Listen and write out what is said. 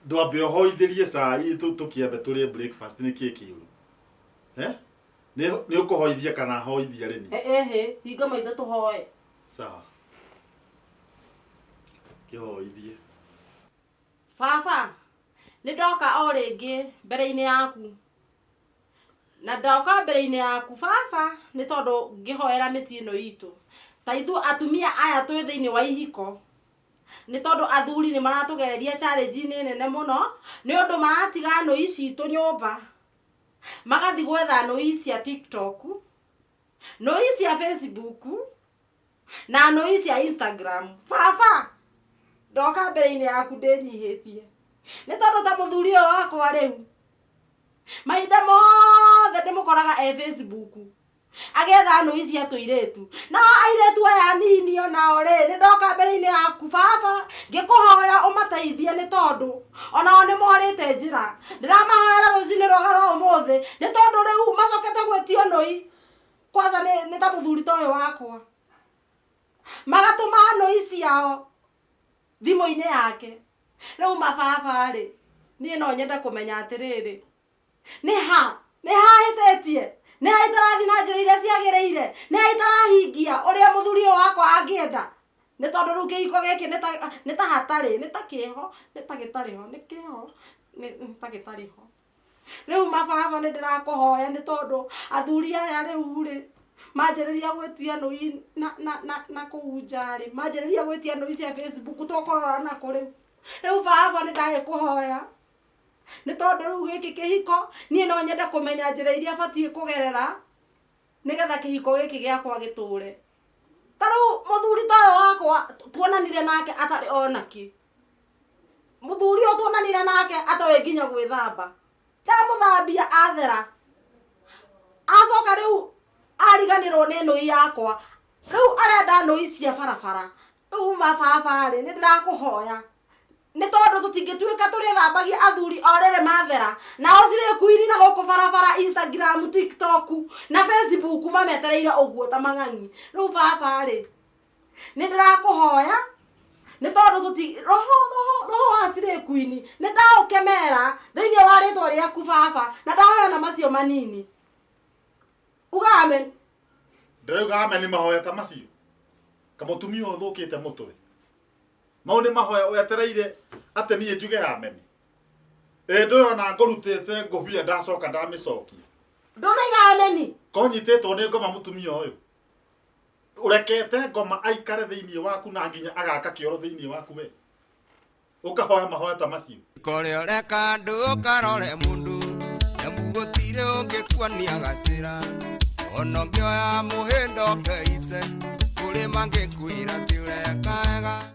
ndwambe hoithirie cai tukiambe turie breakfast ni kikiuru ni ukuhoithia kana hoithia reni hinga maitho tuhoe sawa kihoithie baba ni ndoka o ringi mbere-ini yaku na ndoka mbere-ini yaku baba ni tondu ngihoera micii ino itu ta ithu atumia aya twi thiini wa ihiko ni tondu athuri ni maratugereria challenge ni nene muno ni undu maratiga noi citu nyumba magathi gwetha noi cia TikTok, noi cia Facebook na noi cia Instagram. Baba ndoka mbere-ini yaku ndinyihitie ni tondu ta muthuri uyu wakwa riu mahinda mothe ndimukoraga Facebook agetha noi cia tuiretu na airetu aya nini ona ore ni ndoka mbere-ini yaku baba ngikuhoya umateithie ni tondu ona ni morite njira ndiramahoera rucini rwagara umuthi ni tondu riu macokete gwetio noi kwanza ni ta muthuri ta uyu wakwa magatuma noi ciao thimu-ini yake riu mababa ri ni no nyenda kumenya atiriri ni ha hitetie ni ha itarathi na njira iria ciagiriire ni ha itarahingia uria muthuri uyu wakwa angienda ni tondu riu kihiko giki ni ta hatari ni ta kiho ni ta gitariho ni kiho ni ta gitariho riu mababa ni ndirakuhoya ni tondu athuri aya riu ri manjiriria gwetia noi na kuunja ri manjiriria gwetia noi cia Facebook tukorora na kuri riu baba ni ndagikuhoya ni tondu riu giki kihiko nie no nyenda kumenya njira iria batie kugerera nigetha kihiko giki giakwa giture taru muthuri ta wakwa tuonanire nake atari onaki muthuri uyu tuonanire nake atawe nginya gwithamba ndamuthambia athera acoka riu ariganirwo ni noi yakwa riu arenda noi cia barabara riu mababa ri ni ndirakuhoya ni tondu tutingituika turithambagia athuri orere mathera na ocire kuiri na guku barabara Instagram, TikTok na Facebook mametereire uguo ta mang'ang'i riu baba ri ni ndirakuhoya ni tondu roho acire kuini ni ndaukemera thiini wa ritwa riaku baba na ndahoya na macio manini uga amen ndauga amen ni mahoya ta macio kamutumia uthukite mutwe mau ni mahoya wetereire ate nie njuge amen ndoyo na ngurutite ngubia ndacoka ndamicokia ndonaiga amen konyitetwo ni ngoma mutumia uyu urekete ngoma aikare thiini waku na nginya agaka kioro thiini waku we ukahoya mahoya ta macio kore reka ndukarore mundu nyamugotire ungikuania gacira ono ngioya muhindo keite kuri mangikwira ti ureka ega